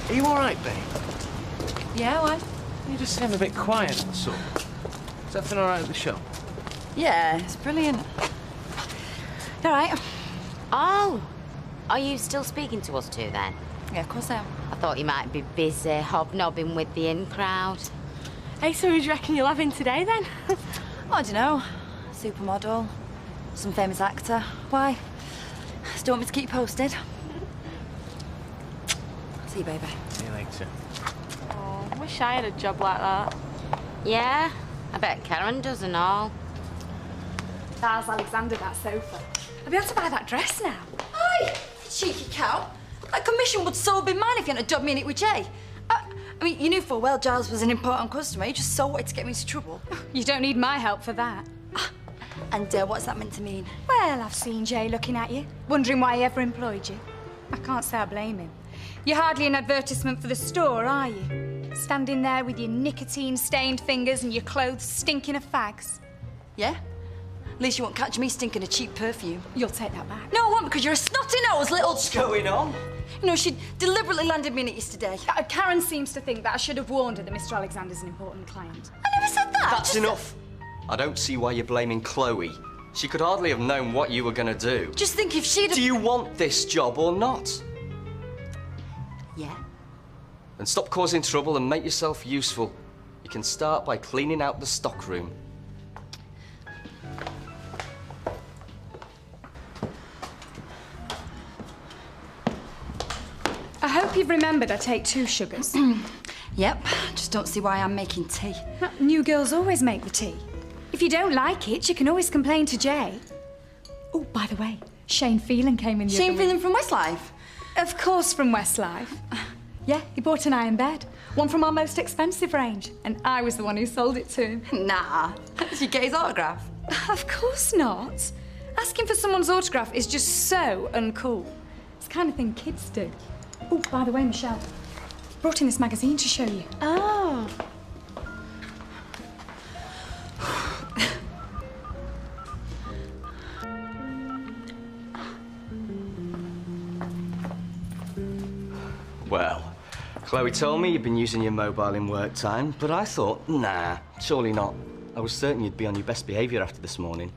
Are you all right, babe? Yeah, why? You just seem a bit quiet, that's all. Is everything all right at the show? Yeah, it's brilliant. All right. Oh, are you still speaking to us two then? Yeah, of course I am. I thought you might be busy hobnobbing with the in-crowd. Hey, so who do you reckon you'll have in today, then? Oh, I don't know. Supermodel, some famous actor. Why? Still want me to keep you posted? See you, baby. See you later. Oh, wish I had a job like that. Yeah, I bet Karen does and all. Charles Alexander, that sofa. I'll be able to buy that dress now. Aye, you cheeky cow. That commission would so be mine if you hadn't dubbed me in it with Jay. I mean, you knew full well Giles was an important customer. You just so wanted to get me into trouble. You don't need my help for that. And what's that meant to mean? Well, I've seen Jay looking at you, wondering why he ever employed you. I can't say I blame him. You're hardly an advertisement for the store, are you? Standing there with your nicotine-stained fingers and your clothes stinking of fags. Yeah? At least you won't catch me stinking of cheap perfume. You'll take that back. No, I won't, because you're a snotty-nosed little... What's going on? You know, she deliberately landed me in it yesterday. Karen seems to think that I should have warned her that Mr. Alexander's an important client. I never said that. That's enough. I don't see why you're blaming Chloe. She could hardly have known what you were going to do. Just think if she'd... Do you want this job or not? Yeah? Then stop causing trouble and make yourself useful. You can start by cleaning out the stockroom. I hope you've remembered I take 2 sugars. Yep. Just don't see why I'm making tea. New girls always make the tea. If you don't like it, you can always complain to Jay. Oh, by the way, Shane Phelan came in the Shane other week. Phelan from Westlife? Of course, from Westlife. Yeah, he bought an iron bed. One from our most expensive range. And I was the one who sold it to him. Nah. Did you get his autograph? Of course not. Asking for someone's autograph is just so uncool. It's the kind of thing kids do. Oh, by the way, Michelle, brought in this magazine to show you. Oh. Well, Chloe told me you'd been using your mobile in work time, but I thought, nah, surely not. I was certain you'd be on your best behaviour after this morning.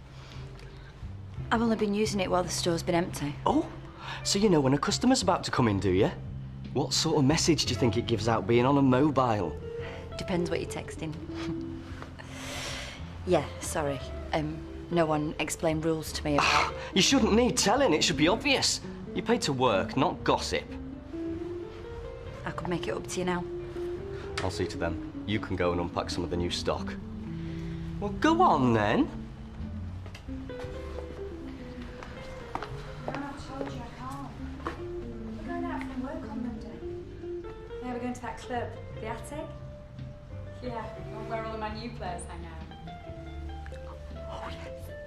I've only been using it while the store's been empty. Oh, so you know when a customer's about to come in, do you? What sort of message do you think it gives out being on a mobile? Depends what you're texting. Yeah, sorry. No one explained rules to me about... You shouldn't need telling, it should be obvious. You're paid to work, not gossip. I could make it up to you now. I'll see to them. You can go and unpack some of the new stock. Well, go on then. I told you I can't. We're going out from work on Monday. Yeah, we're going to that club, the Attic. Yeah, where all of my new players hang out.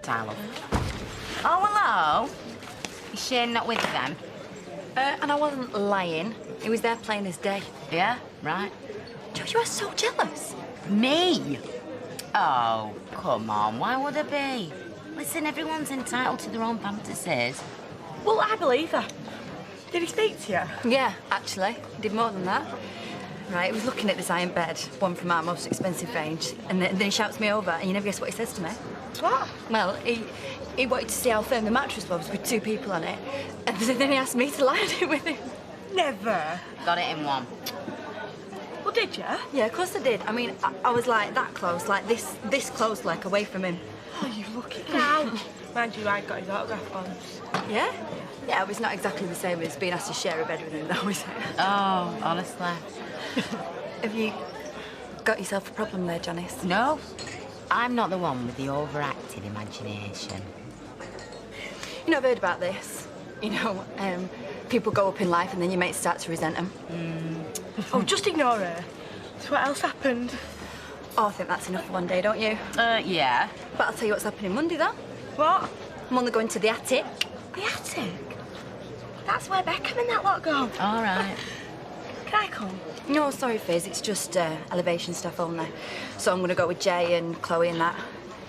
Tyler. Oh, hello. Is Shane not with them? And I wasn't lying. He was there playing his day. Yeah, right. Joe, you are so jealous. Me? Oh, come on, why would I be? Listen, everyone's entitled to their own fantasies. Well, I believe her. Did he speak to you? Yeah, actually. He did more than that. Right, he was looking at this iron bed, one from our most expensive range, and then he shouts me over, and you never guess what he says to me? What? Well, he wanted to see how firm the mattress was with 2 people on it, and then he asked me to lie on it with him. Never. Got it in one. Well, did you? Yeah, of course I did. I mean, I was like that close, like this close, like away from him. Oh, you lucky cow. Mind you, I got his autograph once. Yeah? Yeah, it was not exactly the same as being asked to share a bed with him, though, is it? Oh, honestly. Have you got yourself a problem there, Janice? No, I'm not the one with the overactive imagination. You know, I've heard about this. You know, people go up in life and then your mates start to resent them. Oh, just ignore her. So what else happened? Oh, I think that's enough for one day, don't you? Yeah. But I'll tell you what's happening Monday, though. What? I'm only going to the attic. The attic? That's where Beckham and that lot go. All right. Can I come? No, sorry, Fizz, it's just elevation stuff only. So I'm going to go with Jay and Chloe and that.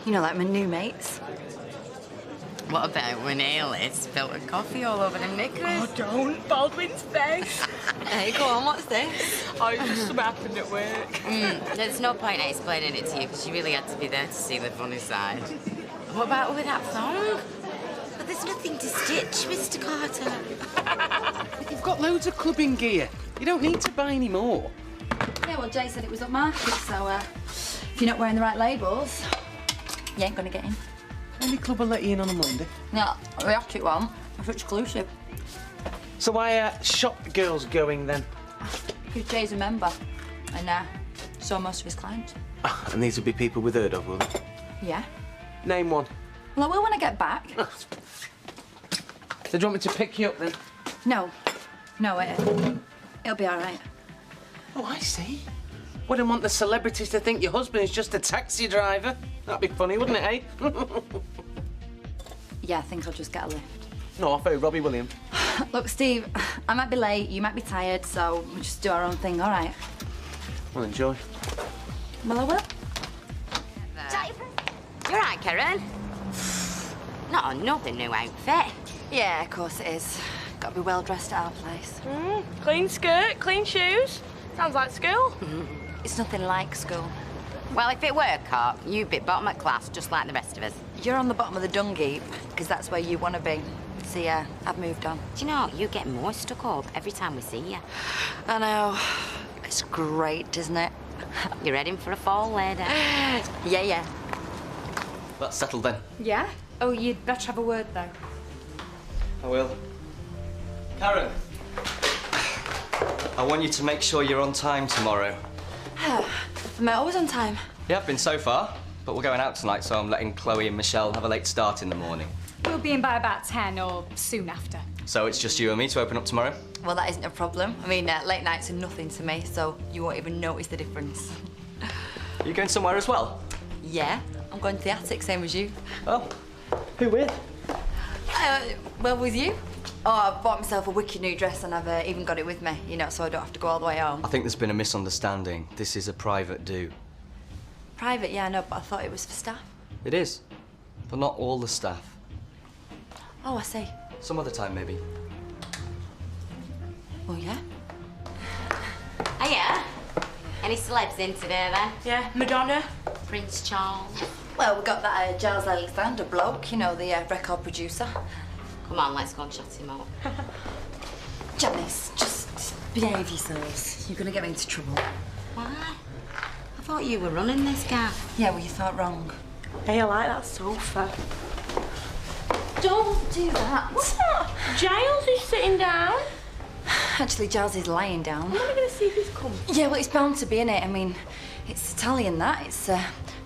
You know, like my new mates. What about when Ailey spilled a coffee all over them knickers? Oh, don't. Baldwin's face. Hey, go on, what's this? Oh, it just happened at work. There's no point in explaining it to you because you really had to be there to see the funny side. What about with that thong? But there's nothing to stitch, Mr. Carter. You've got loads of clubbing gear. You don't need to buy any more. Yeah, well, Jay said it was upmarket, so if you're not wearing the right labels, you ain't gonna get in. Any club will let you in on a Monday. Yeah, we have to one. It's exclusive. So why shop girls going then? Because Jay's a member, and so are most of his clients. And these would be people we've heard of, will they? Yeah. Name one. Well, I will when I get back. So do you want me to pick you up then? No, it'll be all right. Oh, I see. Wouldn't want the celebrities to think your husband's just a taxi driver. That'd be funny, wouldn't it, eh? Yeah, I think I'll just get a lift. No, I'll phone Robbie Williams. Look, Steve, I might be late, you might be tired, so we'll just do our own thing, all right? Well, enjoy. Well, I will. You're right, Karen. Not another new outfit. Yeah, of course it is. Got to be well dressed at our place. Clean skirt, clean shoes. Sounds like school. It's nothing like school. Well, if it were, Cop, you'd be bottom of class just like the rest of us. You're on the bottom of the dung heap, because that's where you want to be. So, yeah, I've moved on. Do you know, you get more stuck up every time we see you. I know. It's great, isn't it? You're heading for a fall lady. Yeah. That's settled then. Yeah? Oh, you'd better have a word, though. I will. Karen. I want you to make sure you're on time tomorrow. Am I always on time? Yeah, I've been so far. But we're going out tonight, so I'm letting Chloe and Michelle have a late start in the morning. We'll be in by about 10 or soon after. So it's just you and me to open up tomorrow? Well, that isn't a problem. I mean, late nights are nothing to me, so you won't even notice the difference. Are you going somewhere as well? Yeah, I'm going to the attic, same as you. Oh, who with? Well, with you. Oh, I bought myself a wicked new dress and I've even got it with me, you know, so I don't have to go all the way home. I think there's been a misunderstanding. This is a private do. Private, yeah, I know, but I thought it was for staff. It is, but not all the staff. Oh, I see. Some other time, maybe. Well, yeah. Hiya. Any celebs in today, then? Yeah, Madonna. Prince Charles. Well, we've got that Giles Alexander bloke, you know, the record producer. Come on, let's go and chat him up. Janice, just behave yourselves. You're going to get me into trouble. Why? I thought you were running this gaff. Yeah, well, you thought wrong. Hey, I like that sofa. Don't do that. What's that? Giles is sitting down. Actually, Giles is lying down. When are we going to see if he's come? Yeah, well, it's bound to be, innit? I mean, it's Italian, that. It's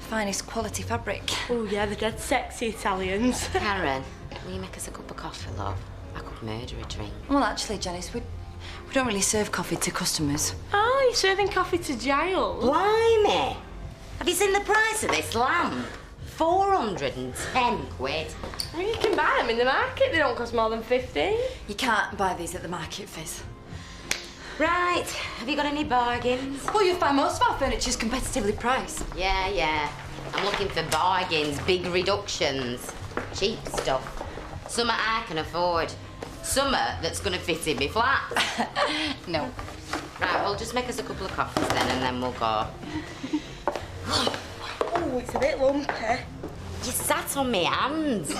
finest quality fabric. Oh, yeah, the dead sexy Italians. Karen, will you make us a cup of coffee, love? I could murder a drink. Well, actually, Janice, we don't really serve coffee to customers. Oh, you're serving coffee to Giles? Blimey! Have you seen the price of this lamp? 410 quid. I mean, you can buy them in the market. They don't cost more than 50. You can't buy these at the market, Fizz. Right, have you got any bargains? Well, you'll find most of our furniture's competitively priced. Yeah. I'm looking for bargains, big reductions, cheap stuff. Some I can afford. Some that's going to fit in my flat. No. Right, well, just make us a couple of coffees then, and then we'll go. Oh, it's a bit lumpy. You sat on me hands.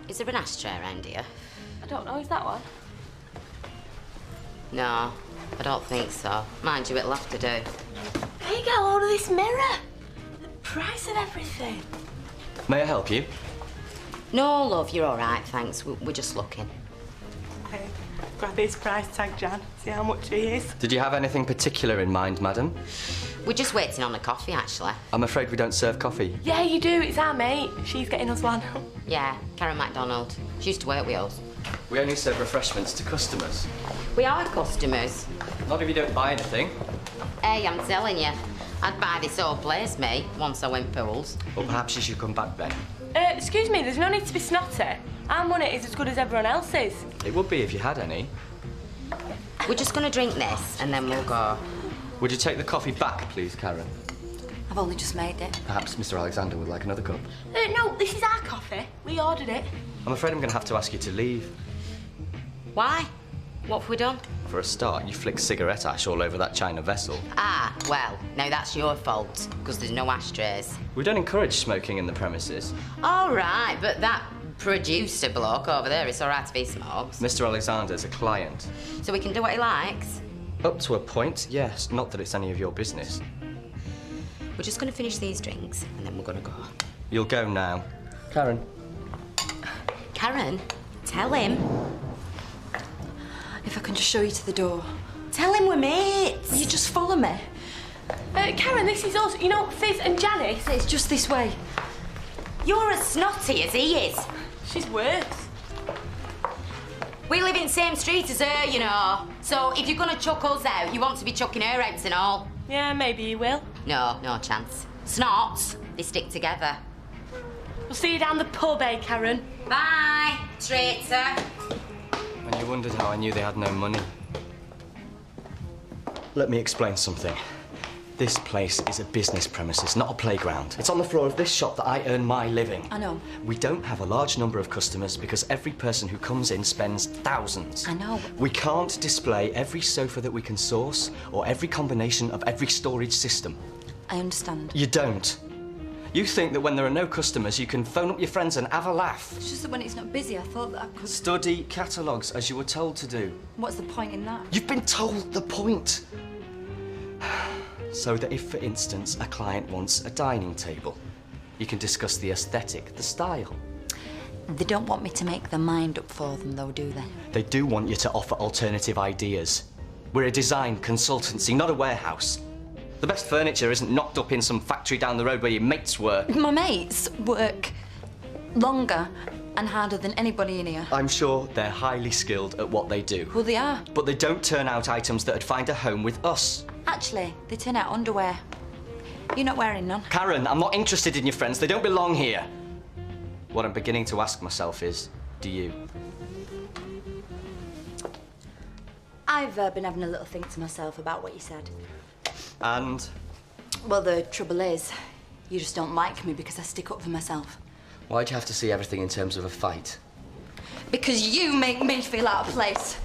Is there an ashtray around here? I don't know, is that one? No, I don't think so. Mind you, it'll have to do. How you get hold of this mirror? The price of everything. May I help you? No, love, you're all right, thanks. We're just looking. Hey, grab his price tag, Jan. See how much he is. Did you have anything particular in mind, madam? We're just waiting on a coffee, actually. I'm afraid we don't serve coffee. Yeah, you do. It's our mate. She's getting us one. Yeah, Karen MacDonald. She used to work with us. We only serve refreshments to customers. We are customers. Not if you don't buy anything. Hey, I'm telling you, I'd buy this whole place, mate, once I went pools. Or perhaps you should come back then. Excuse me, there's no need to be snotty. Our money is as good as everyone else's. It would be if you had any. We're just going to drink this, and then we'll go. Would you take the coffee back, please, Karen? I've only just made it. Perhaps Mr. Alexander would like another cup. No, this is our coffee. We ordered it. I'm afraid I'm going to have to ask you to leave. Why? What have we done? For a start, you flicked cigarette ash all over that china vessel. Ah, well, now that's your fault, because there's no ashtrays. We don't encourage smoking in the premises. All right, but that producer bloke over there, it's all right if he smokes. Mr. Alexander's a client. So he can do what he likes. Up to a point, yes. Not that it's any of your business. We're just going to finish these drinks, and then we're going to go. You'll go now. Karen. Karen, tell him. If I can just show you to the door. Tell him we're mates. Will you just follow me? Karen, this is us. You know, Fizz and Janice. It's just this way. You're as snotty as he is. She's worse. We live in the same street as her, you know. So if you're going to chuck us out, you want to be chucking her out and all. Yeah, maybe you will. No, no chance. Snots, they stick together. We'll see you down the pub, eh, Karen? Bye, traitor. And you wondered how I knew they had no money. Let me explain something. This place is a business premises, not a playground. It's on the floor of this shop that I earn my living. I know. We don't have a large number of customers because every person who comes in spends thousands. I know. We can't display every sofa that we can source or every combination of every storage system. I understand. You don't. You think that when there are no customers, you can phone up your friends and have a laugh. It's just that when it's not busy, I thought that I could... Study catalogues as you were told to do. What's the point in that? You've been told the point. So that if, for instance, a client wants a dining table, you can discuss the aesthetic, the style. They don't want me to make their mind up for them, though, do they? They do want you to offer alternative ideas. We're a design consultancy, not a warehouse. The best furniture isn't knocked up in some factory down the road where your mates work. My mates work longer and harder than anybody in here. I'm sure they're highly skilled at what they do. Well, they are. But they don't turn out items that'd find a home with us. Actually, they turn out underwear. You're not wearing none. Karen, I'm not interested in your friends. They don't belong here. What I'm beginning to ask myself is, do you? I've been having a little think to myself about what you said. And? Well, the trouble is, you just don't like me because I stick up for myself. Why'd you have to see everything in terms of a fight? Because you make me feel out of place.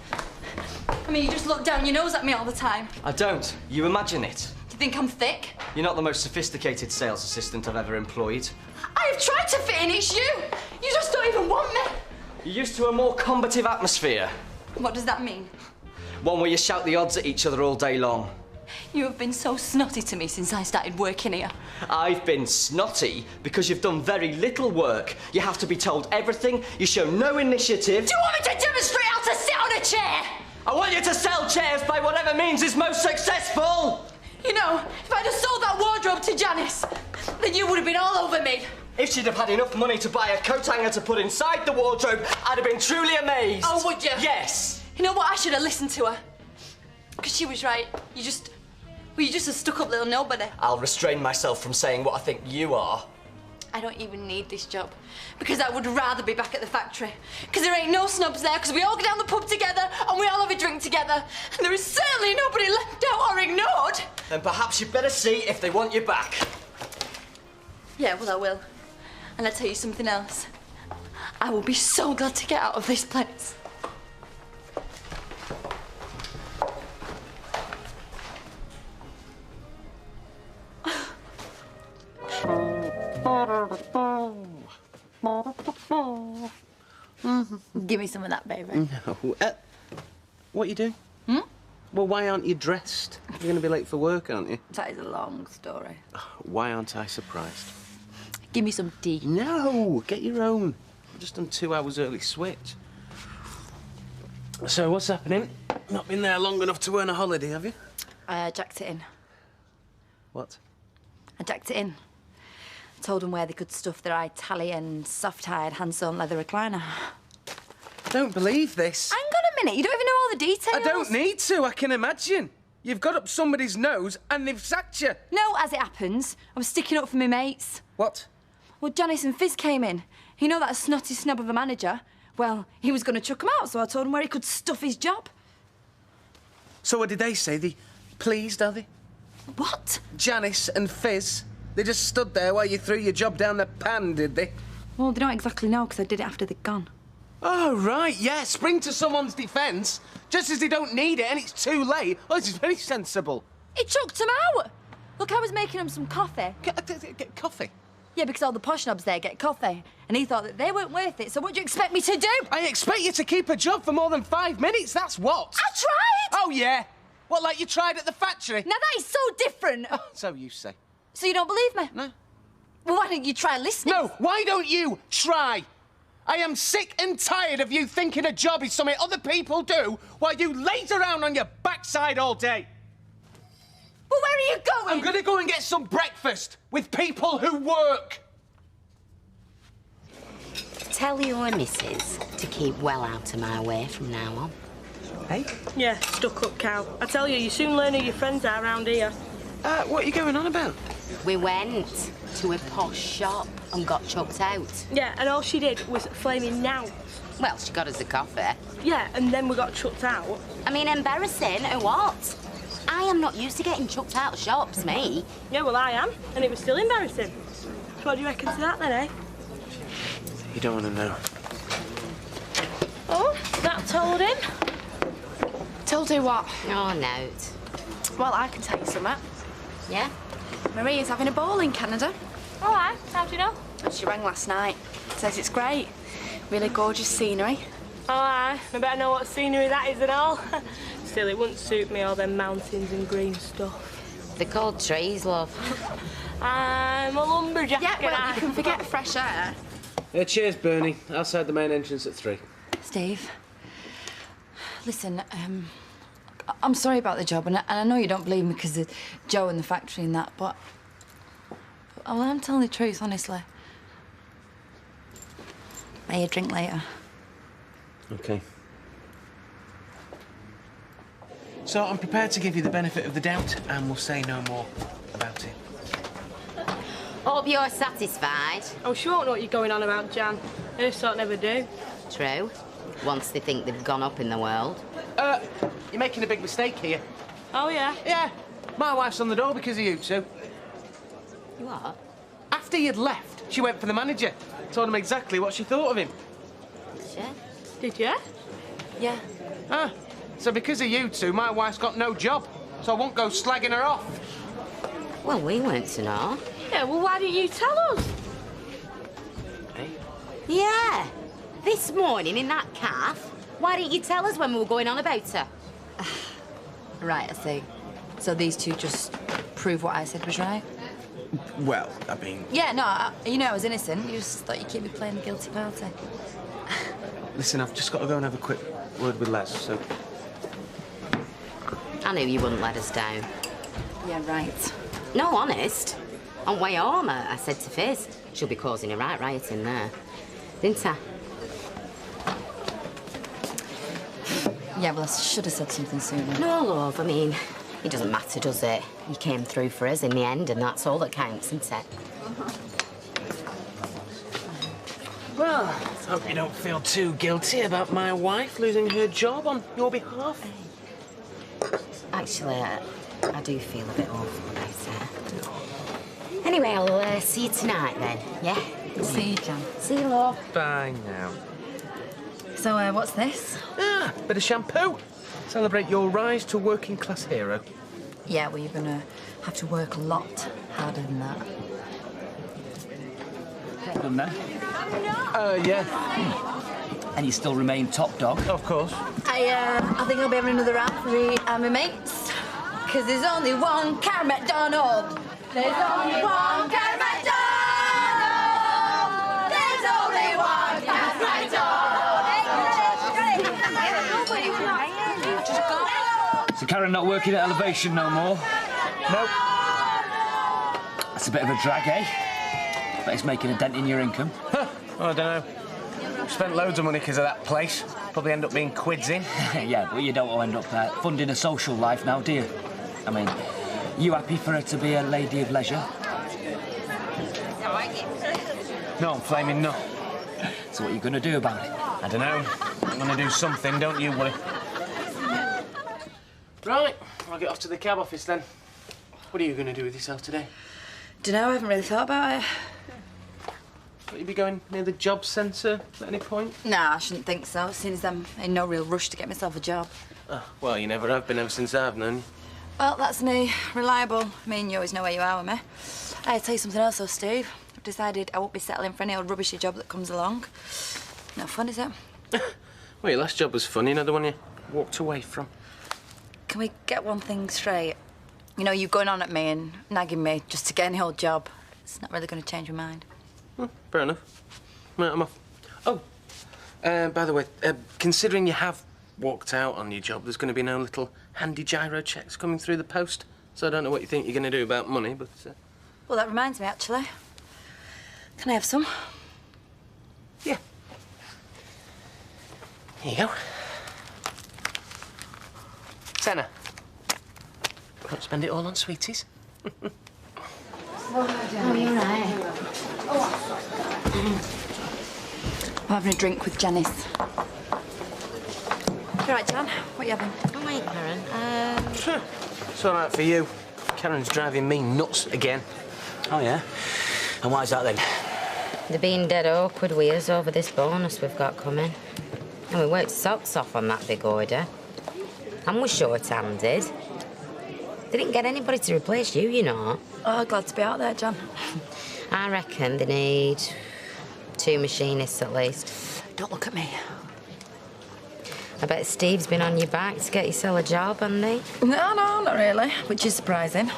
I mean, you just look down your nose at me all the time. I don't. You imagine it. Do you think I'm thick? You're not the most sophisticated sales assistant I've ever employed. I've tried to fit in, it's you! You just don't even want me! You're used to a more combative atmosphere. What does that mean? One where you shout the odds at each other all day long. You have been so snotty to me since I started working here. I've been snotty because you've done very little work. You have to be told everything, you show no initiative. Do you want me to demonstrate how to sit on a chair? I want you to sell chairs by whatever means is most successful! You know, if I'd have sold that wardrobe to Janice, then you would have been all over me. If she'd have had enough money to buy a coat hanger to put inside the wardrobe, I'd have been truly amazed. Oh, would you? Yes. You know what? I should have listened to her. Because she was right. You're just a stuck-up little nobody. I'll restrain myself from saying what I think you are. I don't even need this job. Because I would rather be back at the factory. Because there ain't no snobs there, because we all go down the pub together and we all have a drink together. And there is certainly nobody left out or ignored. Then perhaps you'd better see if they want you back. Yeah, well, I will. And I'll tell you something else. I will be so glad to get out of this place. Give me some of that, baby. No. What are you doing? Well, why aren't you dressed? You're going to be late for work, aren't you? That is a long story. Why aren't I surprised? Give me some tea. No, get your own. I've just done 2 hours early switch. So, what's happening? Not been there long enough to earn a holiday, have you? I jacked it in. What? I jacked it in. Told them where they could stuff their Italian, soft-hide, hand-sewn leather recliner. I don't believe this. Hang on a minute, you don't even know all the details. I don't need to, I can imagine. You've got up somebody's nose and they've sacked you. No, as it happens, I was sticking up for my mates. What? Well, Janice and Fizz came in. You know that snotty snob of a manager? Well, he was going to chuck him out, so I told him where he could stuff his job. So what did they say? They pleased, are they? What? Janice and Fizz? They just stood there while you threw your job down the pan, did they? Well, they don't exactly know because I did it after they'd gone. Oh, right, yeah, spring to someone's defence, just as they don't need it and it's too late. Oh, this is very sensible. It chucked them out. Look, I was making them some coffee. Get coffee? Yeah, because all the posh knobs there get coffee. And he thought that they weren't worth it, so what do you expect me to do? I expect you to keep a job for more than 5 minutes, that's what. I tried! Oh, yeah? What, like you tried at the factory? Now that is so different. So you say. So you don't believe me? No. Well, why don't you try listening? No, why don't you try? I am sick and tired of you thinking a job is something other people do while you laze around on your backside all day. Well, where are you going? I'm gonna go and get some breakfast with people who work. Tell your missus to keep well out of my way from now on. Hey? Yeah, stuck-up cow. I tell you soon learn who your friends are around here. What are you going on about? We went to a posh shop and got chucked out. Yeah, and all she did was flaming now. Well, she got us a coffee. Yeah, and then we got chucked out. I mean, embarrassing or what? I am not used to getting chucked out of shops, me. Yeah, well, I am, and it was still embarrassing. So what do you reckon to that, then, eh? You don't want to know. Oh, that told him. Told you what? Oh, note. Well, I can tell you something. Yeah? Maria's having a ball in Canada. All right, how do you know? She rang last night. Says it's great. Really gorgeous scenery. Oh, aye. I better know what scenery that is and all. Still, it wouldn't suit me, all them mountains and green stuff. They're called trees, love. I'm a lumberjack. Yeah, well, and you can forget fresh air. Cheers, Bernie. Outside the main entrance at 3. Steve, listen, I'm sorry about the job, and I know you don't believe me because of Joe and the factory and that, but well, I'm telling the truth, honestly. Buy you a drink later. OK. So I'm prepared to give you the benefit of the doubt, and we'll say no more about it. Hope you're satisfied. Oh, she won't know what you're going on about, Jan. Her sort never do. True. Once they think they've gone up in the world. You're making a big mistake here. Oh, yeah? Yeah. My wife's on the door because of you two. You what? After you'd left, she went for the manager. Told him exactly what she thought of him. Sure. Did you? Yeah. So because of you two, my wife's got no job. So I won't go slagging her off. Well, we weren't to know. Yeah, well, why didn't you tell us? Hey? Yeah. This morning in that calf. Why didn't you tell us when we were going on about her? Right, I see. So these two just prove what I said was right? Well, I mean... Yeah, no, you know I was innocent. You just thought you'd keep me playing the guilty party. Listen, I've just got to go and have a quick word with Les, so... I knew you wouldn't let us down. Yeah, right. No, honest. On way home, I said to Fizz, she'll be causing a right riot in there. Didn't I? Yeah, well, I should have said something sooner. No, love, I mean, it doesn't matter, does it? You came through for us in the end, and that's all that counts, isn't it? Well, I hope you don't feel too guilty about my wife losing her job on your behalf. Actually, I do feel a bit awful about it. Anyway, I'll see you tonight then, yeah? See you, Jan. See you, love. Bye now. So, what's this? Bit of shampoo. Celebrate your rise to working class hero. Yeah, well, you're gonna have to work a lot harder than that. Done then? Yeah. And you still remain top dog? Of course. I think I'll be having another round for me and my mates. Because there's only one Karen McDonald. There's only one Karen McDonald. There's only one Karen McDonald. So Karen not working at Elevation no more? Nope. That's a bit of a drag, eh? But it's making a dent in your income. Oh, I don't know. Spent loads of money because of that place. Probably end up being quids in. Yeah, but you don't end up funding a social life now, do you? I mean, you happy for her to be a lady of leisure? No, I'm flaming no. So what are you going to do about it? I don't know. I'm going to do something, don't you worry. Right, I'll get off to the cab office then. What are you going to do with yourself today? Dunno, I haven't really thought about it. Will you be going near the job centre at any point? Nah, I shouldn't think so, since I'm in no real rush to get myself a job. Oh, well, you never have been ever since I've known you. Well, that's me. Reliable. I mean, you always know where you are with me. I'll tell you something else, though, Steve. I've decided I won't be settling for any old rubbishy job that comes along. No fun, is it? Well, your last job was funny, you know, the one you walked away from. Can we get one thing straight? You know, you going on at me and nagging me just to get any old job. It's not really going to change my mind. Well, fair enough. Right, I'm off. Oh, by the way, considering you have walked out on your job, there's going to be no little handy gyro checks coming through the post. So I don't know what you think you're going to do about money, but... Well, that reminds me, actually. Can I have some? Yeah. Here you go. Tenner. Don't spend it all on sweeties. Oh, you're right. I'm having a drink with Janice. You all right, Jan? What are you having? Oh, wait, Karen. It's all right for you. Karen's driving me nuts again. Oh, yeah? And why's that, then? They're being dead awkward with us over this bonus we've got coming. And we worked socks off on that big order. And we're short-handed. They didn't get anybody to replace you, you know. Oh, glad to be out there, Jan. I reckon they need 2 machinists at least. Don't look at me. I bet Steve's been on your back to get yourself a job, hasn't he? No, not really, which is surprising.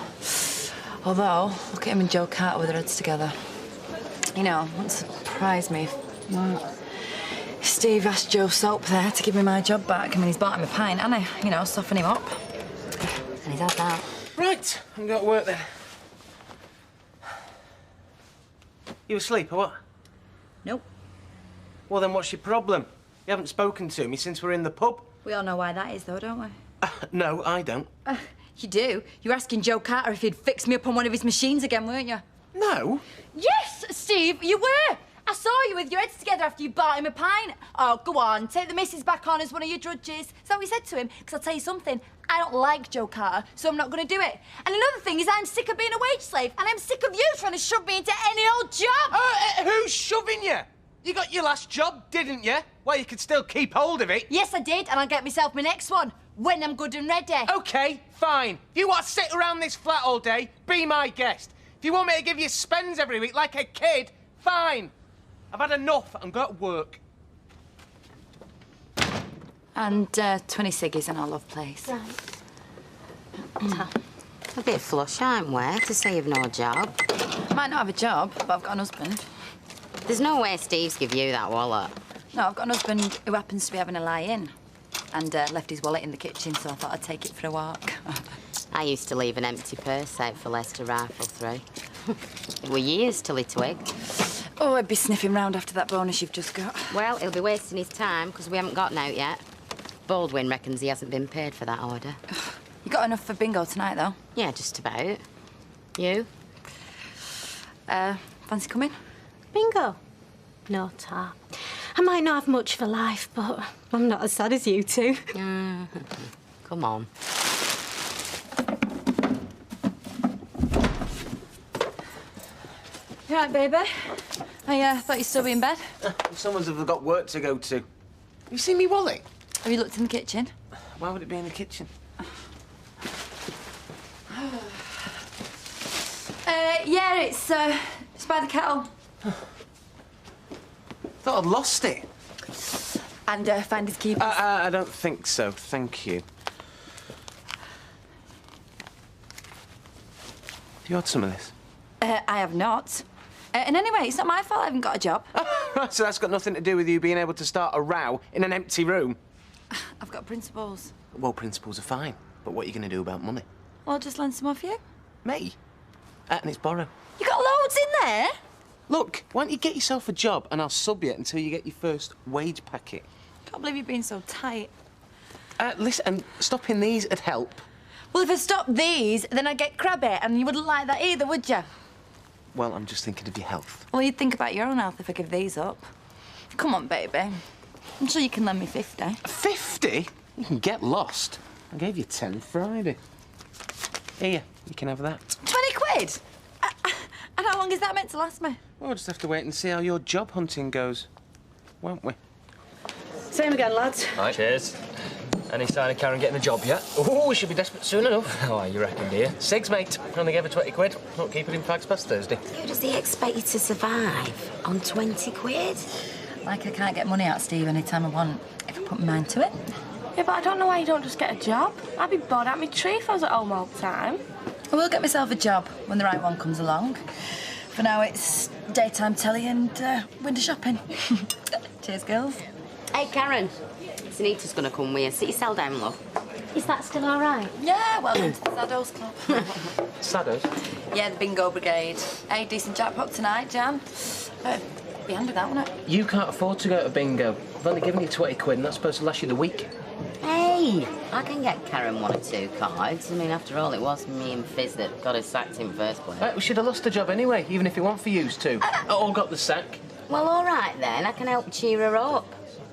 Although, look at him and Joe Carter with their heads together. You know, it wouldn't surprise me if Steve asked Joe Soap there to give me my job back. I mean, he's bought him a pint, hasn't he? You know, soften him up. And he's had that. Right, I'm going to work then. You asleep or what? Nope. Well, then what's your problem? You haven't spoken to me since we're in the pub. We all know why that is, though, don't we? No, I don't. You do? You were asking Joe Carter if he'd fix me up on one of his machines again, weren't you? No. Yes, Steve, you were. I saw you with your heads together after you bought him a pint. Oh, go on, take the missus back on as one of your drudges. Is that what you said to him? Because I'll tell you something, I don't like Joe Carter, so I'm not going to do it. And another thing is I'm sick of being a wage slave, and I'm sick of you trying to shove me into any old job. Who's shoving you? You got your last job, didn't you? Well, you could still keep hold of it. Yes, I did, and I'll get myself my next one when I'm good and ready. OK, fine. If you want to sit around this flat all day, be my guest. If you want me to give you spends every week like a kid, fine. I've had enough. I'm going to work. And 20 ciggies in our love place. Right. A bit flush, aren't we, to say you've no job? Might not have a job, but I've got an husband. There's no way Steve's give you that wallet. No, I've got an husband who happens to be having a lie-in. And left his wallet in the kitchen, so I thought I'd take it for a walk. I used to leave an empty purse out for Les to rifle through. It were years till he twigged. Oh, I'd be sniffing round after that bonus you've just got. Well, he'll be wasting his time, because we haven't gotten out yet. Baldwin reckons he hasn't been paid for that order. You got enough for bingo tonight, though? Yeah, just about. You? Fancy coming? Bingo? No, Tar. I might not have much for life, but I'm not as sad as you two. Come on. You all right, baby? I thought you'd still be in bed. Someone's have got work to go to. You seen me wallet? Have you looked in the kitchen? Why would it be in the kitchen? Yeah, it's by the kettle. Thought I'd lost it. And find his keepers. I don't think so, thank you. Have you had some of this? I have not. And anyway, it's not my fault I haven't got a job. Right, so that's got nothing to do with you being able to start a row in an empty room? I've got principles. Well, principles are fine, but what are you going to do about money? Well, I'll just lend some off you. Me? And it's borrow. You got loads in there? Look, why don't you get yourself a job and I'll sub you until you get your first wage packet? Can't believe you're being so tight. Listen, and stopping these would help. Well, if I stopped these, then I'd get crabby, and you wouldn't like that either, would you? Well, I'm just thinking of your health. Well, you'd think about your own health if I give these up. Come on, baby. I'm sure you can lend me 50. 50? You can get lost. I gave you 10 Friday. Here, you can have that. 20 quid? How long is that meant to last me? Well, we'll just have to wait and see how your job hunting goes, won't we? Same again, lads. Right, cheers. Any sign of Karen getting a job yet? Oh, we should be desperate soon enough. Oh, you reckon, dear? Sigs, mate. Only gave her 20 quid. Not keeping in fags past Thursday. How does he expect you to survive on 20 quid? Like I can't get money out of Steve any time I want, if I put my mind to it. Yeah, but I don't know why you don't just get a job. I'd be bored out my tree if I was at home all the time. I will get myself a job when the right one comes along. For now, it's daytime telly and window shopping. Cheers, girls. Hey, Karen. Sunita's gonna come with you. Sit yourself down, love. Is that still all right? Yeah, welcome to the Saddos Club. Saddos? Yeah, the bingo brigade. Hey, decent jackpot tonight, Jan. Be handy, that, wouldn't it? You can't afford to go to bingo. I've only given you 20 quid and that's supposed to last you the week. Hey, I can get Karen 1 or 2 cards. I mean, after all, it was me and Fizz that got us sacked in first place. We should have lost the job anyway, even if it weren't for yous two. All got the sack. Well, all right then. I can help cheer her up.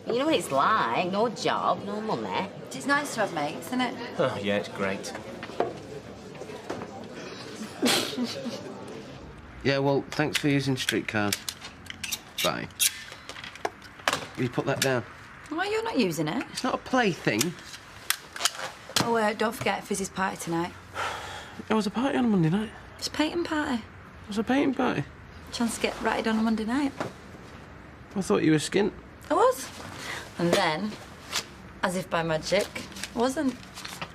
You know what it's like. No job, no money. It's nice to have mates, isn't it? Oh, yeah, it's great. Yeah, well, thanks for using streetcars. Bye. Will you put that down? Why, you're not using it? It's not a plaything. Oh, don't forget Fizz's party tonight. There was a party on a Monday night. It's a painting party. It was a painting party. Chance to get ratted on a Monday night. I thought you were skint. I was. And then, as if by magic, I wasn't.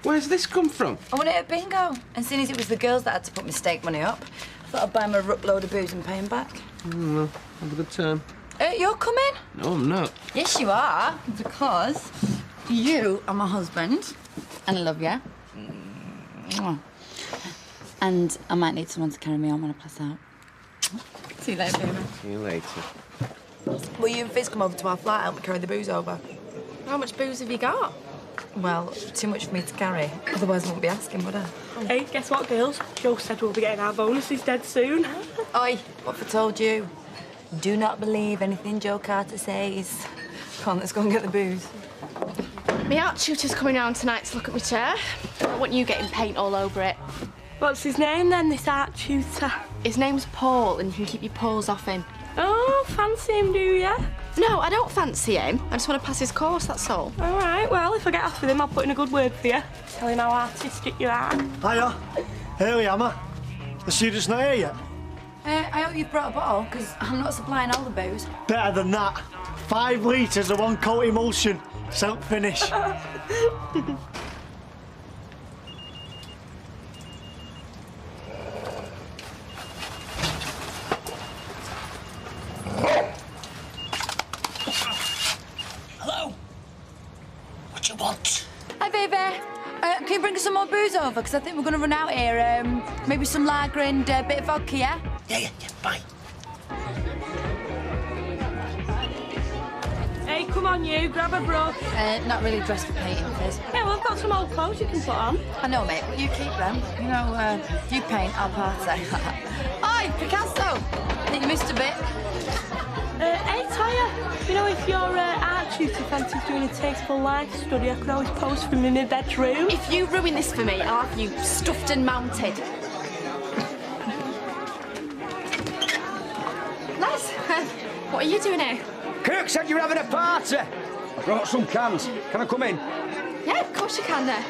Where's this come from? I won it at bingo. And seeing as it was the girls that had to put my stake money up, I thought I'd buy them a ruck load of booze and pay them back. No, have a good time. You're coming? No, I'm not. Yes, you are. Because you are my husband. And I love you. And I might need someone to carry me on when I pass out. See you later, baby. See you later. Will you and Fizz come over to our flat and help me carry the booze over? How much booze have you got? Well, too much for me to carry. Otherwise, I wouldn't be asking, would I? Hey, guess what, girls? Joe said we'll be getting our bonuses dead soon. Oi, what have I told you? Do not believe anything Joe Carter says. Come on, let's go and get the booze. My art tutor's coming round tonight to look at my chair. I want you getting paint all over it. What's his name then, this art tutor? His name's Paul, and you can keep your paws off him. Oh, fancy him, do ya? No, I don't fancy him. I just want to pass his course, that's all. All right, well, if I get off with him, I'll put in a good word for you. Tell him how artistic you are. Hiya. Here we am. The student's not here yet. I hope you've brought a bottle, because I'm not supplying all the booze. Better than that. 5 litres of 1 coat emulsion. Soap finish. Hello? What do you want? Hi, baby. Can you bring us some more booze over? Because I think we're going to run out here. Maybe some lager and a bit of vodka, yeah? Yeah, bye. Hey, come on, you, grab a brush. Not really dressed for painting, Fizz. Yeah, well, I've got some old clothes you can put on. I know, mate, but you keep them. You know, you paint, I'll party. Oi, Picasso! I think you missed a bit. Hey, Tyre, you know, if your art tutor fancies doing a tasteful life study, I could always pose for him in my bedroom. If you ruin this for me, I'll have you stuffed and mounted. Les, what are you doing here? Kirk said you were having a party. I brought some cans. Can I come in? Yeah, of course you can, there.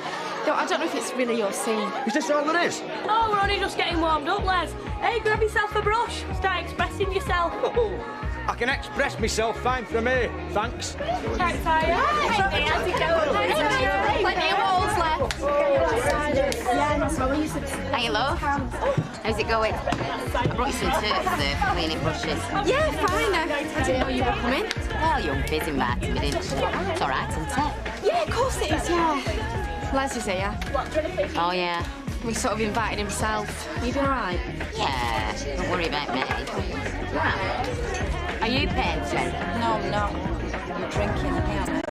No, I don't know if it's really your scene. Is this all there is? Oh, we're only just getting warmed up, Les. Hey, grab yourself a brush. Start expressing yourself. I can express myself fine from here, thanks. Thanks, Tyre. How's it going? Plenty of holes left. Hey, love. How's it going? I brought you some turf there for cleaning brushes. Yeah, fine. I didn't know you were coming. Well, young Fizz invited me, didn't she? It's all right, isn't it? Yeah, of course it is, yeah. Les is here. Oh, yeah. He sort of invited himself. You doing all right? Yeah, don't worry about me. Right. Are you painting? No, I'm not. I'm drinking, yeah.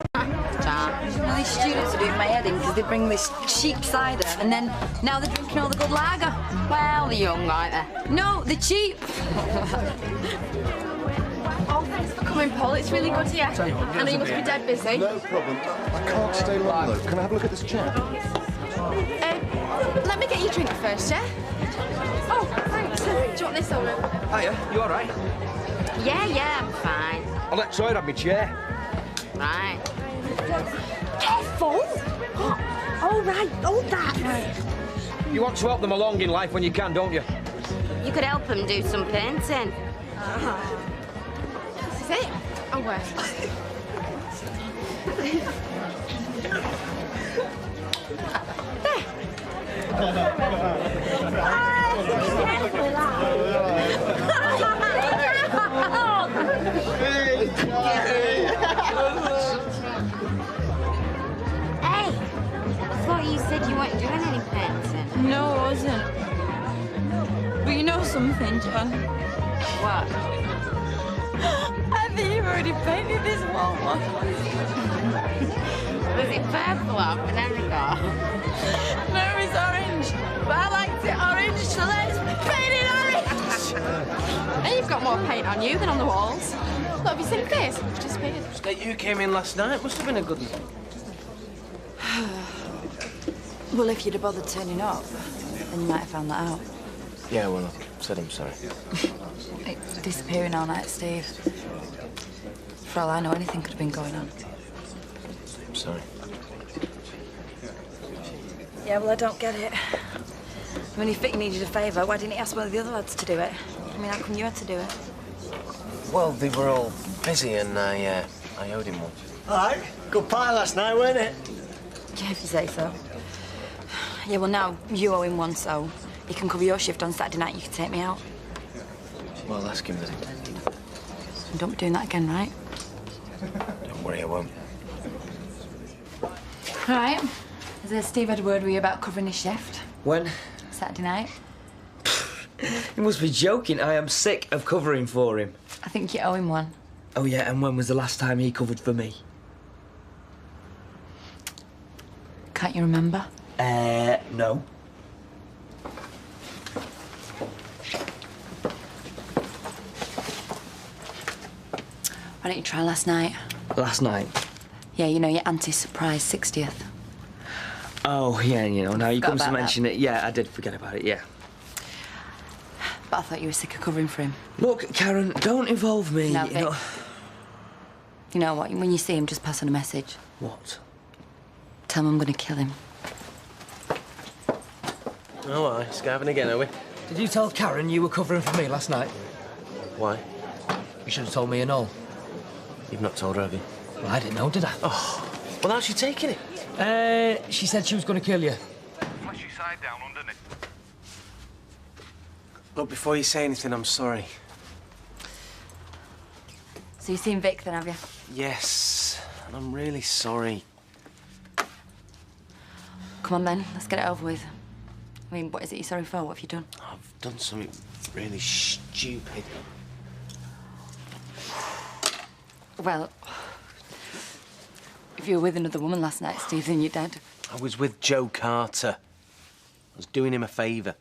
Well, these students are doing my head in because they bring this cheap cider and then now they're drinking all the good lager. Well, they're young, aren't they? No, they're cheap. Oh, thanks for coming, Paul. It's really good here. I know you must be dead busy. No problem. I can't stay long, though. Can I have a look at this chair? Let me get you a drink first, yeah? Oh, thanks. you want this over? Hiya, you all right? Yeah, I'm fine. I'll let Sawyer have my chair. Right. Careful! All right, hold that. You want to help them along in life when you can, don't you? You could help him do some painting. This is it. Oh, where? Hey, I thought you said you weren't doing any painting. No, I wasn't. But you know something, John? What? I think you've already painted this wall. Was it purple or banana? No, it's orange. But I liked it orange, so let's paint it orange! And you've got more paint on you than on the walls. Look, have you seen this? It's just painted. That you came in last night must have been a good one. Well, if you'd have bothered turning up, then you might have found that out. Yeah, well, I said I'm sorry. Like, disappearing all night, Steve. For all I know, anything could have been going on. I'm sorry. Yeah, well, I don't get it. I mean, if Vic needed a favour, why didn't he ask one of the other lads to do it? I mean, how come you had to do it? Well, they were all busy and I owed him one. All right, good pie last night, weren't it? Yeah, if you say so. Yeah, well, now you owe him one, so he can cover your shift on Saturday night. You can take me out. Well, ask him then. And don't be doing that again, right? Don't worry, I won't. Right. Has Steve had a word with you about covering his shift? When? Saturday night? You must be joking. I am sick of covering for him. I think you owe him one. Oh, yeah, and when was the last time he covered for me? Can't you remember? No. Why don't you try last night? Last night? Yeah, you know, your auntie's surprise 60th. Oh, yeah, you know, now you Forgot come to about mention it. Yeah, I did forget about it, yeah. But I thought you were sick of covering for him. Look, Karen, don't involve me. No, you Vic. know. You know what? When you see him, just pass on a message. What? Tell him I'm going to kill him. Oh, aye, scavenging again, are we? Did you tell Karen you were covering for me last night? Why? You should have told me and all. You've not told her, have you? Well, I didn't know, did I? Oh, well, how's she taking it? She said she was going to kill you. Flash your side down underneath. Look, before you say anything, I'm sorry. So you've seen Vic then, have you? Yes, and I'm really sorry. Come on then, let's get it over with. I mean, what is it you're sorry for? What have you done? I've done something really stupid. Well, if you were with another woman last night, Steve, then you're dead. I was with Joe Carter. I was doing him a favour.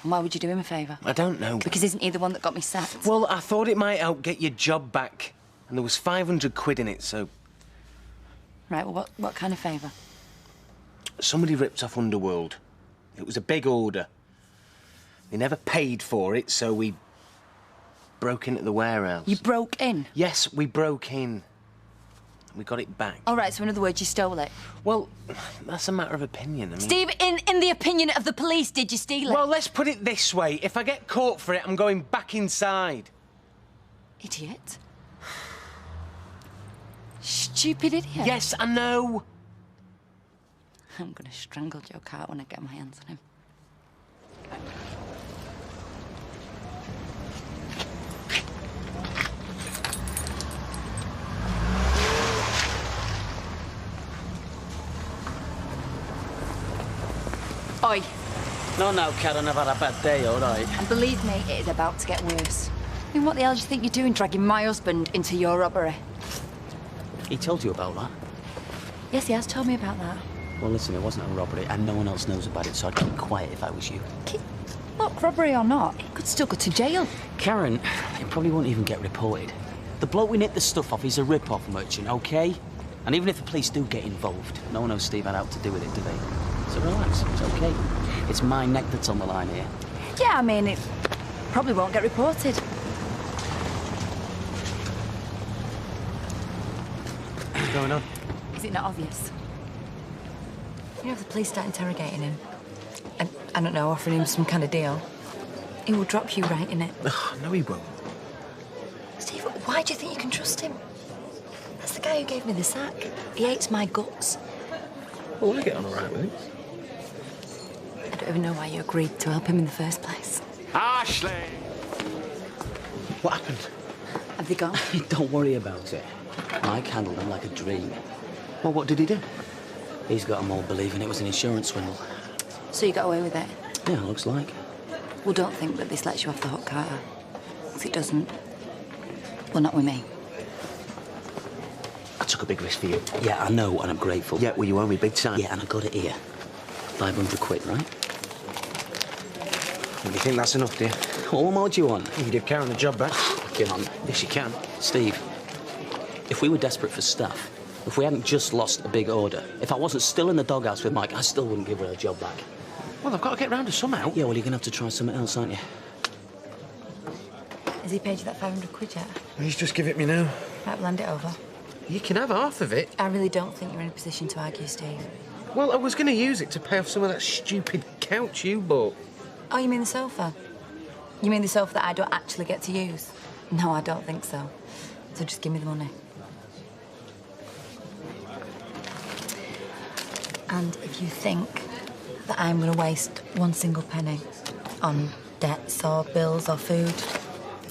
And why would you do him a favour? I don't know. Because isn't he the one that got me sacked? Well, I thought it might help get your job back. And there was 500 quid in it, so... Right, well, what kind of favour? Somebody ripped off Underworld. It was a big order. They never paid for it, so we broke into the warehouse. You broke in? Yes, we broke in. We got it back. All right, so in other words, you stole it? Well, that's a matter of opinion. I mean... Steve, in the opinion of the police, did you steal it? Well, let's put it this way. If I get caught for it, I'm going back inside. Idiot. Stupid idiot. Yes, I know. I'm going to strangle Joe Carter when I get my hands on him. Oi. No, Karen, I've had a bad day, all right? And believe me, it is about to get worse. I mean, what the hell do you think you're doing, dragging my husband into your robbery? He told you about that? Yes, he has told me about that. Well, listen, it wasn't a robbery, and no one else knows about it, so I'd keep quiet if I was you. Look, robbery or not, he could still go to jail. Karen, it probably won't even get reported. The bloke we nicked the stuff off is a rip-off merchant, OK? And even if the police do get involved, no one knows Steve had out to do with it, do they? So relax, it's okay. It's my neck that's on the line here. Yeah, I mean, it probably won't get reported. What's going on? Is it not obvious? You know, if the police start interrogating him, and, I don't know, offering him some kind of deal, he will drop you right in it. No, he won't. Steve, why do you think you can trust him? That's the guy who gave me the sack. He hates my guts. Well, I get on all right with him. I don't even know why you agreed to help him in the first place. Ashley! What happened? Have they gone? Don't worry about it. Mike handled him like a dream. Well, what did he do? He's got them all believing it was an insurance swindle. So you got away with it? Yeah, looks like. Well, don't think that this lets you off the hook, Carter. Because it doesn't. Well, not with me. I took a big risk for you. Yeah, I know, and I'm grateful. Yeah, well, you owe me big time. Yeah, and I got it here. 500 quid, right? Do you think that's enough, do you? What more do you want? You can give Karen the job back. Get on. Yes, you can. Steve, if we were desperate for staff, if we hadn't just lost a big order, if I wasn't still in the doghouse with Mike, I still wouldn't give her a job back. Well, I've got to get round to somehow. Yeah, well, you're going to have to try something else, aren't you? Has he paid you that 500 quid yet? He's just give it me now. Right, we'll hand it over. You can have half of it. I really don't think you're in a position to argue, Steve. Well, I was going to use it to pay off some of that stupid couch you bought. Oh, you mean the sofa? You mean the sofa that I don't actually get to use? No, I don't think so. So just give me the money. And if you think that I'm going to waste one single penny on debts or bills or food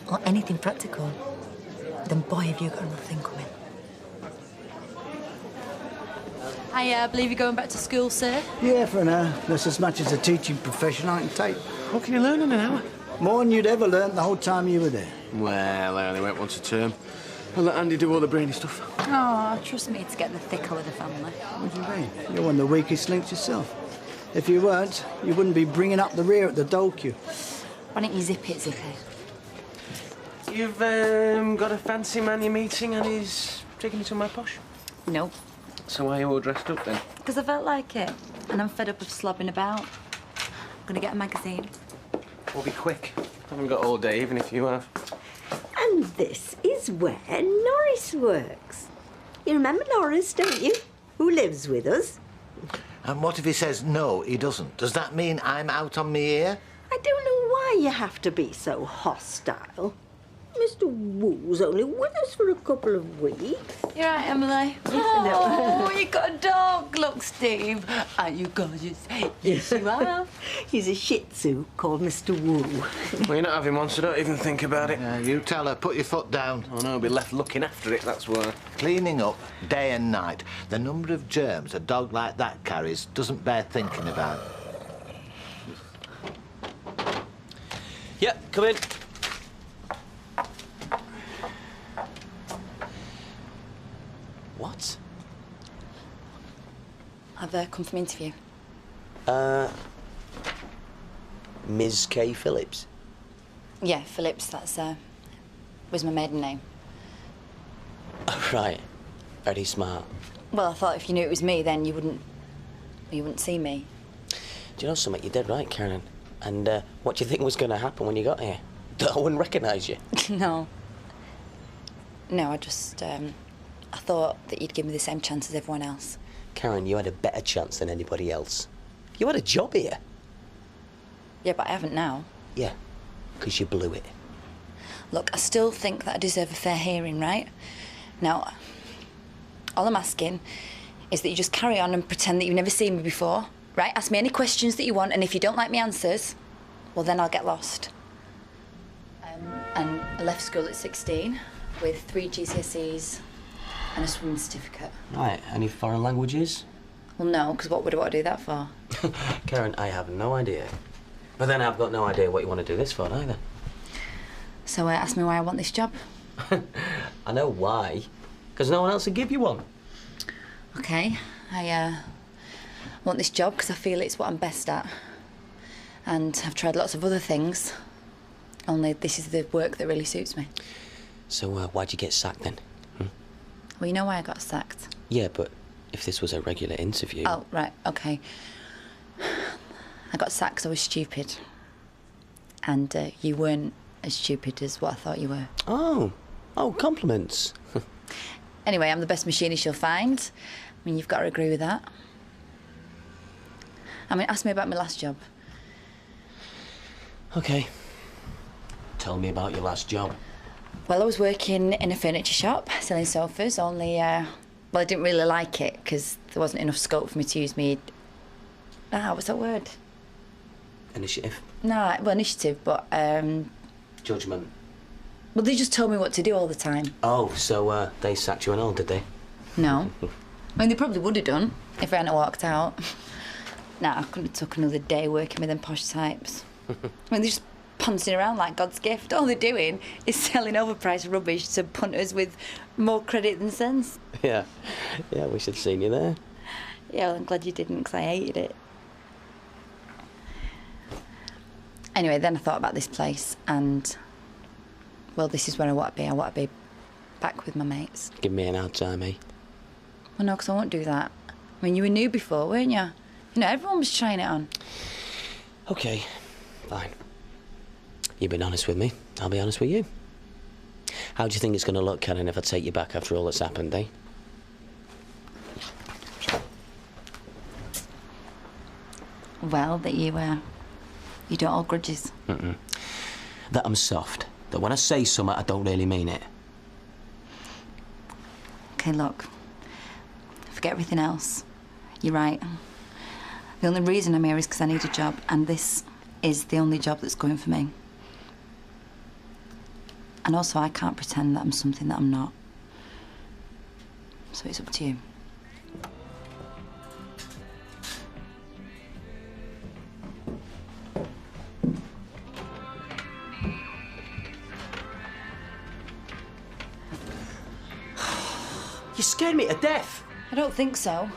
or anything practical, then boy, have you got nothing coming. I believe you're going back to school, sir. Yeah, for an hour. That's as much as a teaching profession I can take. What can you learn in an hour? More than you'd ever learnt the whole time you were there. Well, I only went once a term. I'll let Andy do all the brainy stuff. Oh, trust me to get the thicker with the family. What do you mean? You're one of the weakest links yourself. If you weren't, you wouldn't be bringing up the rear at the dole queue. Why don't you zip it, Zippy? You've got a fancy man you're meeting and he's taking you somewhere posh? No. So why are you all dressed up then? Because I felt like it, and I'm fed up of slobbing about. I'm going to get a magazine. Well, be quick. I haven't got all day, even if you have. And this is where Norris works. You remember Norris, don't you? Who lives with us? And what if he says no, he doesn't? Does that mean I'm out on me ear? I don't know why you have to be so hostile. Mr. Wu's only with us for a couple of weeks. You're right, Emily. Oh, you got a dog. Look, Steve. Aren't you gorgeous? Yes, you are. He's a Shih Tzu called Mr. Wu. Well, you're not having one, so don't even think about it. You tell her, put your foot down. Oh, no, I'll be left looking after it, that's why. Cleaning up day and night. The number of germs a dog like that carries doesn't bear thinking about. Yep, come in. What? I've come from interview. Ms. K. Phillips? Yeah, Phillips, that's, was my maiden name. Oh, right. Very smart. Well, I thought if you knew it was me, then you wouldn't see me. Do you know something? You're dead right, Karen. And what do you think was going to happen when you got here? That I wouldn't recognise you? No. No, I just, I thought that you'd give me the same chance as everyone else. Karen, you had a better chance than anybody else. You had a job here. Yeah, but I haven't now. Yeah, because you blew it. Look, I still think that I deserve a fair hearing, right? Now, all I'm asking is that you just carry on and pretend that you've never seen me before, right? Ask me any questions that you want, and if you don't like my answers, well, then I'll get lost. And I left school at 16 with 3 GCSEs and a swimming certificate. Right, any foreign languages? Well, no, because what would I want to do that for? Karen, I have no idea. But then I've got no idea what you want to do this for, either. So ask me why I want this job. I know why. Because no one else would give you one. OK, I want this job because I feel it's what I'm best at. And I've tried lots of other things, only this is the work that really suits me. So why'd you get sacked then? Well, you know why I got sacked? Yeah, but if this was a regular interview... Oh, right, OK. I got sacked 'cause I was stupid. And you weren't as stupid as what I thought you were. Oh, compliments. Anyway, I'm the best machinist you'll find. I mean, you've got to agree with that. I mean, ask me about my last job. OK. Tell me about your last job. Well, I was working in a furniture shop, selling sofas, only, well, I didn't really like it because there wasn't enough scope for me to use me... what's that word? Initiative? No, well, initiative, but, Judgment. Well, they just told me what to do all the time. Oh, so, they sacked you and all, did they? No. I mean, they probably would have done if I hadn't walked out. Nah, I couldn't have took another day working with them posh types. I mean, they're just pouncing around like God's gift. All they're doing is selling overpriced rubbish to punters with more credit than sense. Yeah, we should have seen you there. Yeah, well, I'm glad you didn't, because I hated it. Anyway, then I thought about this place, and, well, this is where I want to be. I want to be back with my mates. Give me an hard time, eh? Well, no, because I won't do that. I mean, you were new before, weren't you? You know, everyone was trying it on. OK, fine. You've been honest with me. I'll be honest with you. How do you think it's going to look, Karen, if I take you back after all that's happened, eh? Well, that you don't hold grudges. Mm-mm. That I'm soft. That when I say something, I don't really mean it. OK, look. Forget everything else. You're right. The only reason I'm here is because I need a job, and this is the only job that's going for me. And also, I can't pretend that I'm something that I'm not. So it's up to you. You scared me to death. I don't think so.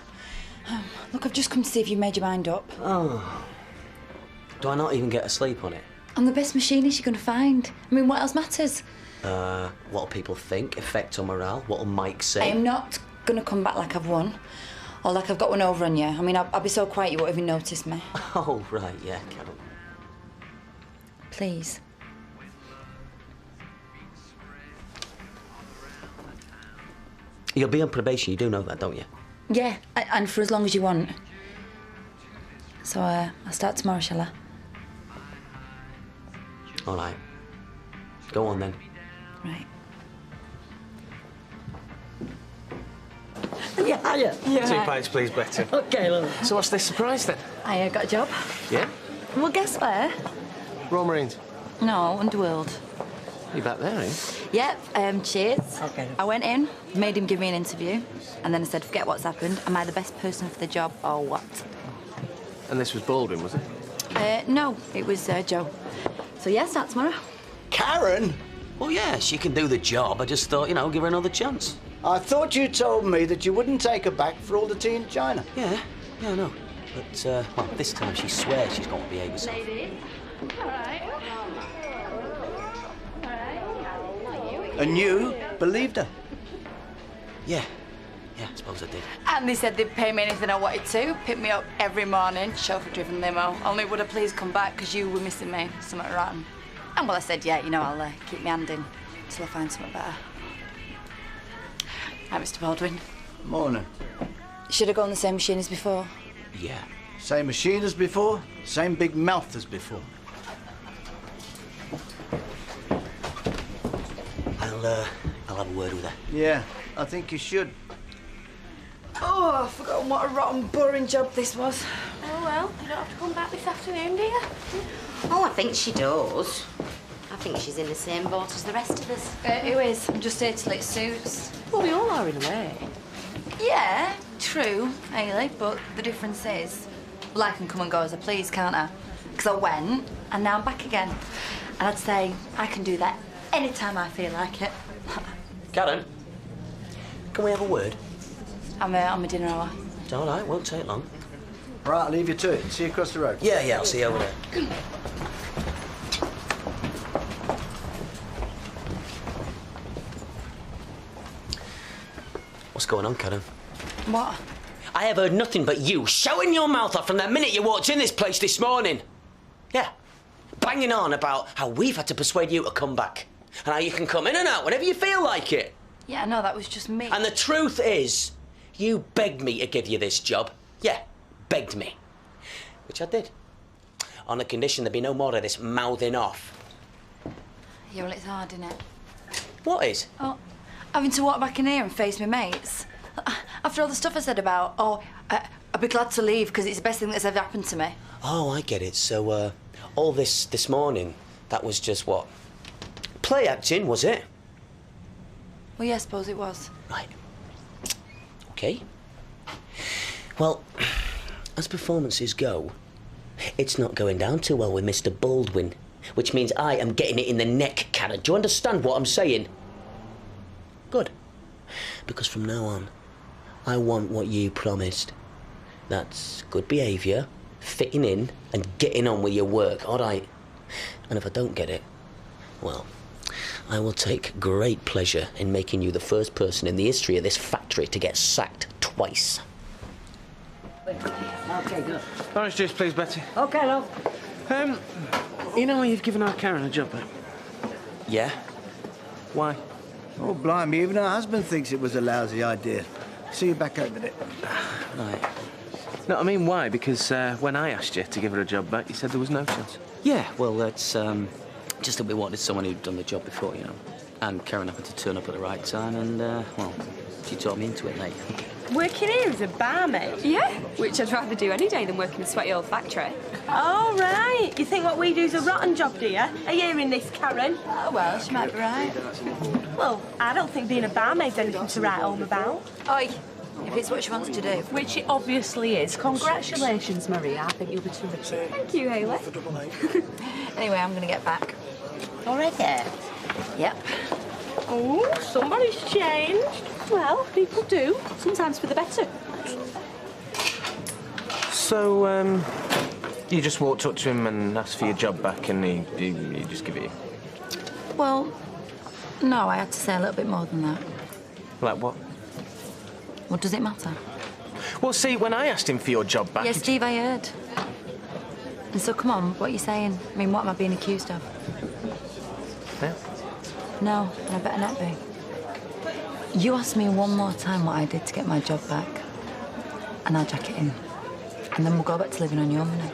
Look, I've just come to see if you've made your mind up. Oh. Do I not even get a sleep on it? I'm the best machinist you're going to find. I mean, what else matters? What'll people think? Effect on morale? What'll Mike say? I'm not going to come back like I've won. Or like I've got one over on you. I mean, I'll be so quiet you won't even notice me. Oh, right, yeah, Karen. Please. You'll be on probation, you do know that, don't you? Yeah, and for as long as you want. So, I'll start tomorrow, shall I? All right. Go on, then. Right. Yeah. 2 pints, please, Betty. OK, love. So what's this surprise, then? I got a job. Yeah? Well, guess where? Royal Marines. No, Underworld. You back there, eh? Yep, cheers. OK. I went in, made him give me an interview, and then I said, forget what's happened. Am I the best person for the job or what? And this was Baldwin, was it? No, it was Joe. So, yeah, start tomorrow. Karen? Well, yeah, she can do the job. I just thought, give her another chance. I thought you told me that you wouldn't take her back for all the tea in China. Yeah, I know. But, well, this time she swears she's got to behave herself. Ladies, all right. And you believed her? Yeah, I suppose I did. And they said they'd pay me anything I wanted to, pick me up every morning, chauffeur-driven limo. Only would I please come back because you were missing me, something wrong. And well, I said, yeah, I'll keep my hand in till I find something better. Hi, Mr. Baldwin. Morning. Should I go on the same machine as before? Yeah. Same machine as before, same big mouth as before. I'll have a word with her. Yeah, I think you should. Oh, I've forgotten what a rotten, boring job this was. Oh, well, you don't have to come back this afternoon, do you? Oh, I think she does. I think she's in the same boat as the rest of us. Who is? I'm just here till it suits. Well, we all are in a way. Yeah, true, Hayley, but the difference is, well, I can come and go as I please, can't I? Because I went, and now I'm back again. And I'd say I can do that anytime I feel like it. Karen, can we have a word? I'm on my dinner hour. It's all right, won't take long. Right, I'll leave you to it. See you across the road. Yeah, I'll see you over there. What's going on, Karen? What? I have heard nothing but you shouting your mouth off from the minute you walked in this place this morning. Yeah. Banging on about how we've had to persuade you to come back. And how you can come in and out whenever you feel like it. Yeah, no, that was just me. And the truth is, you begged me to give you this job. Yeah, begged me. Which I did. On the condition there'd be no more of this mouthing off. Yeah, well, it's hard, isn't it? What is? Oh, having to walk back in here and face my mates. After all the stuff I said about, I'd be glad to leave because it's the best thing that's ever happened to me. Oh, I get it. So, all this morning, that was just what? Play acting, was it? Well, yeah, I suppose it was. Right. OK. Well, as performances go, it's not going down too well with Mr. Baldwin, which means I am getting it in the neck, Karen. Do you understand what I'm saying? Good. Because from now on, I want what you promised. That's good behaviour, fitting in, and getting on with your work, all right? And if I don't get it, well, I will take great pleasure in making you the first person in the history of this factory to get sacked twice. OK, good. Orange juice, please, Betty. OK, love. You know you've given our Karen a job back? Yeah? Why? Oh, blimey, even her husband thinks it was a lousy idea. See you back over there. Right. No, I mean, why? Because when I asked you to give her a job back, you said there was no chance. Yeah, well, that's just that we wanted someone who'd done the job before, you know. And Karen happened to turn up at the right time, and, well, she talked me into it, mate. Working here as a barmaid? Yeah, which I'd rather do any day than work in a sweaty old factory. Oh, right. You think what we do is a rotten job, do you? Are you hearing this, Karen? Oh, well, she might be right. Well, I don't think being a barmaid's anything to write home about. Oi, if it's what she wants to do. Which it obviously is. Congratulations, Maria. I think you'll be terrific. Thank you, Hayley. Anyway, I'm going to get back. Already? Yep. Oh, somebody's changed. Well, people do. Sometimes for the better. So, you just walked up to him and asked for your job back and he just give it you? Well, no, I had to say a little bit more than that. Like what? What does it matter? Well, see, when I asked him for your job back... Yeah, Steve, I heard. And so, come on, what are you saying? I mean, what am I being accused of? Yeah? No, and I better not be. You ask me one more time what I did to get my job back, and I'll jack it in. And then we'll go back to living on your money.